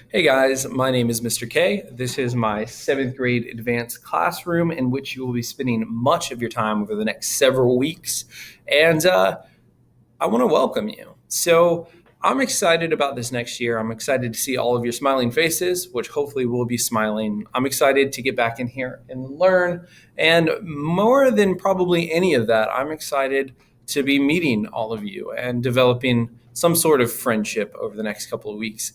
Hey guys, my name is Mr. K. This is my seventh grade advanced classroom in which you will be spending much of your time over the next several weeks. And I want to welcome you. So I'm excited about this next year. I'm excited to see all of your smiling faces, which hopefully will be smiling. I'm excited to get back in here and learn. And more than probably any of that, I'm excited to be meeting all of you and developing some sort of friendship over the next couple of weeks.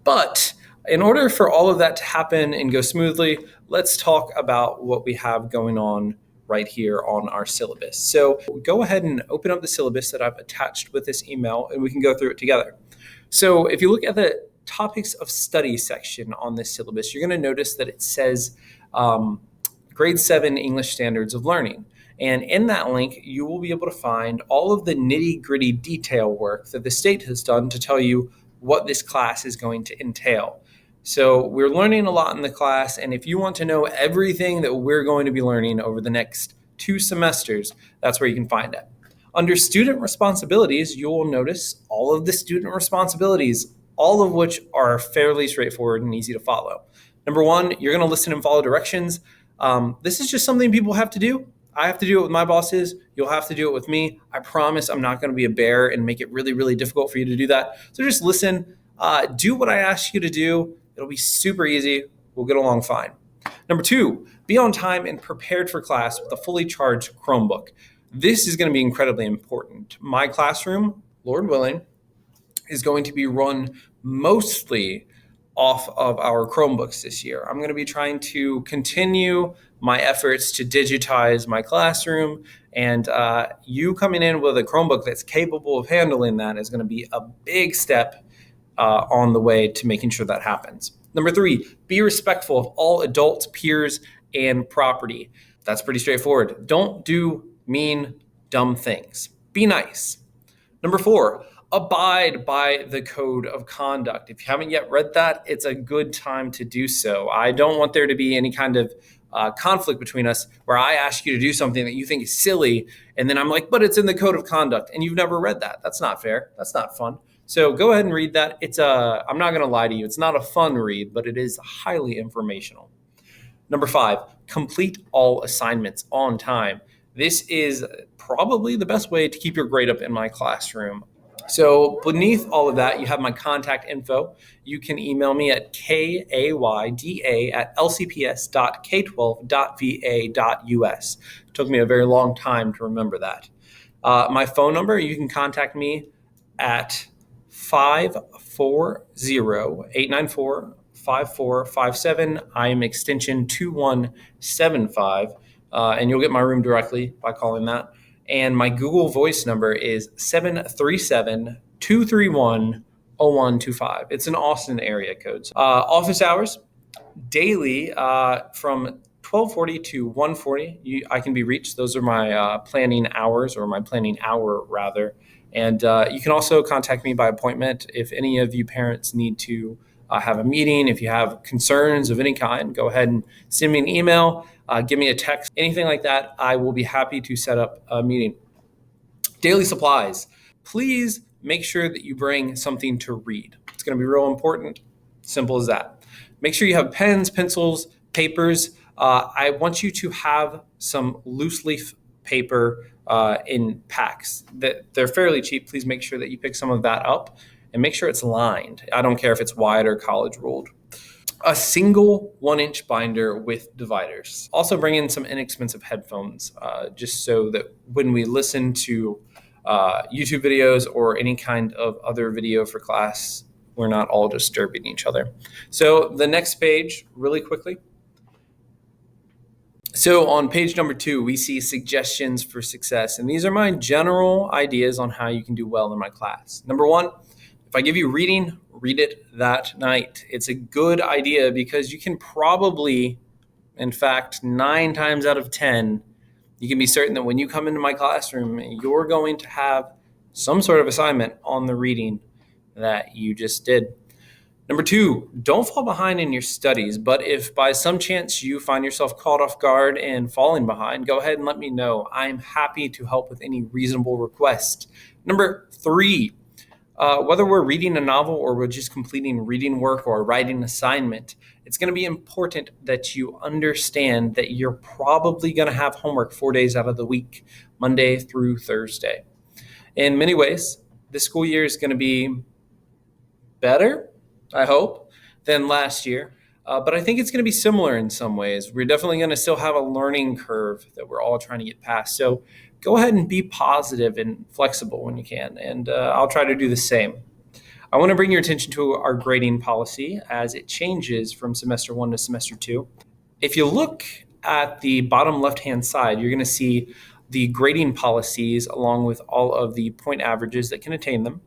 But in order for all of that to happen and go smoothly, let's talk about what we have going on right here on our syllabus. So go ahead and open up the syllabus that I've attached with this email and we can go through it together. So if you look at the topics of study section on this syllabus, you're going to notice that it says grade 7 English Standards of Learning. And in that link, you will be able to find all of the nitty-gritty detail work that the state has done to tell you what this class is going to entail. So we're learning a lot in the class, and if you want to know everything that we're going to be learning over the next 2 semesters, that's where you can find it. Under student responsibilities, you will notice all of the student responsibilities, all of which are fairly straightforward and easy to follow. Number 1, you're going to listen and follow directions. This is just something people have to do. I have to do it with my bosses. You'll have to do it with me. I promise I'm not going to be a bear and make it really, really difficult for you to do that. So just listen, do what I ask you to do. It'll be super easy. We'll get along fine. Number 2, be on time and prepared for class with a fully charged Chromebook. This is going to be incredibly important. My classroom, Lord willing, is going to be run mostly off of our Chromebooks this year. I'm going to be trying to continue my efforts to digitize my classroom, and you coming in with a Chromebook that's capable of handling that is going to be a big step on the way to making sure that happens. Number 3, be respectful of all adults, peers, and property. That's pretty straightforward. Don't do mean, dumb things. Be nice. Number 4, abide by the code of conduct. If you haven't yet read that, it's a good time to do so. I don't want there to be any kind of conflict between us where I ask you to do something that you think is silly, and then I'm like, but it's in the code of conduct, and you've never read that. That's not fair. That's not fun. So go ahead and read that. I'm not going to lie to you. It's not a fun read, but it is highly informational. Number 5, complete all assignments on time. This is probably the best way to keep your grade up in my classroom. So beneath all of that, you have my contact info. You can email me at kayda@lcps.k12.va.us. It took me a very long time to remember that. My phone number, you can contact me at 540-894-5457. I am extension 2175, and you'll get my room directly by calling that. And my Google Voice number is 737-231-0125. It's an Austin area code. Office hours, daily from 12:40 to 1:40. I can be reached. Those are my planning hours, or my planning hour, rather. And you can also contact me by appointment if any of you parents need to have a meeting. If you have concerns of any kind, go ahead and send me an email, give me a text, anything like that. I will be happy to set up a meeting. Daily supplies. Please make sure that you bring something to read. It's going to be real important. Simple as that. Make sure you have pens, pencils, papers. I want you to have some loose leaf paper in packs. They're fairly cheap. Please make sure that you pick some of that up and make sure it's lined. I don't care if it's wide or college ruled. A single 1-inch binder with dividers. Also bring in some inexpensive headphones, just so that when we listen to YouTube videos or any kind of other video for class, we're not all disturbing each other. So the next page, really quickly. So on page number 2, we see suggestions for success. And these are my general ideas on how you can do well in my class. Number 1, if I give you reading, read it that night. It's a good idea because you can probably, in fact, 9 times out of 10, you can be certain that when you come into my classroom, you're going to have some sort of assignment on the reading that you just did. Number 2, don't fall behind in your studies, but if by some chance you find yourself caught off guard and falling behind, go ahead and let me know. I'm happy to help with any reasonable request. Number 3, Whether we're reading a novel or we're just completing reading work or a writing assignment, it's going to be important that you understand that you're probably going to have homework 4 days out of the week, Monday through Thursday. In many ways, this school year is going to be better, I hope, than last year. But I think it's going to be similar in some ways. We're definitely going to still have a learning curve that we're all trying to get past. So go ahead and be positive and flexible when you can. And I'll try to do the same. I want to bring your attention to our grading policy as it changes from semester 1 to semester 2. If you look at the bottom left-hand side, you're going to see the grading policies along with all of the point averages that can attain them.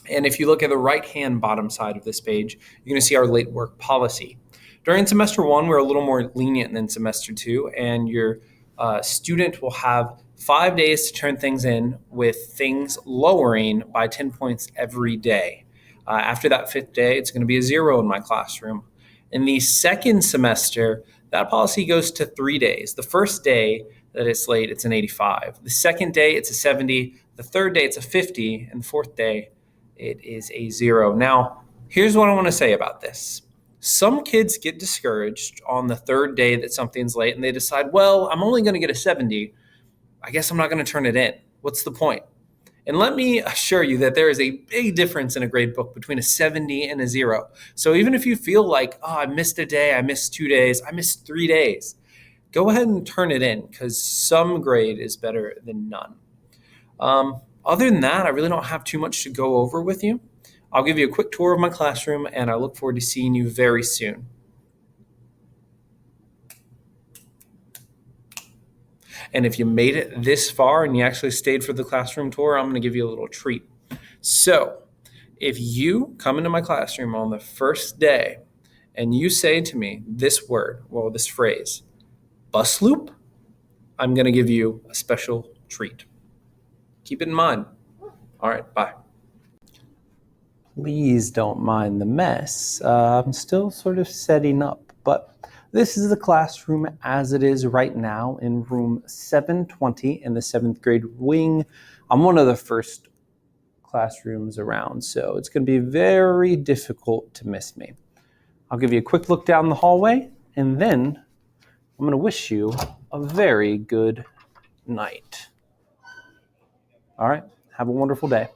And if you look at the right-hand bottom side of this page, you're going to see our late work policy. During semester 1, we're a little more lenient than semester 2, and your student will have 5 days to turn things in with things lowering by 10 points every day. After that 5th day, it's going to be a 0 in my classroom. In the second semester, that policy goes to 3 days. The first day that it's late, it's an 85. The second day, it's a 70. The third day, it's a 50. And the fourth day, it is a 0. Now, here's what I want to say about this. Some kids get discouraged on the third day that something's late and they decide, well, I'm only going to get a 70. I guess I'm not going to turn it in. What's the point? And let me assure you that there is a big difference in a grade book between a 70 and a 0. So even if you feel like, oh, I missed a day, I missed 2 days, I missed 3 days, go ahead and turn it in because some grade is better than none. Other than that, I really don't have too much to go over with you. I'll give you a quick tour of my classroom, and I look forward to seeing you very soon. And if you made it this far and you actually stayed for the classroom tour, I'm going to give you a little treat. So if you come into my classroom on the first day and you say to me this word, well, this phrase, bus loop, I'm going to give you a special treat. Keep it in mind. All right, bye. Please don't mind the mess. I'm still sort of setting up, but this is the classroom as it is right now in room 720 in the 7th grade wing. I'm one of the first classrooms around, so it's going to be very difficult to miss me. I'll give you a quick look down the hallway, and then I'm going to wish you a very good night. All right, have a wonderful day.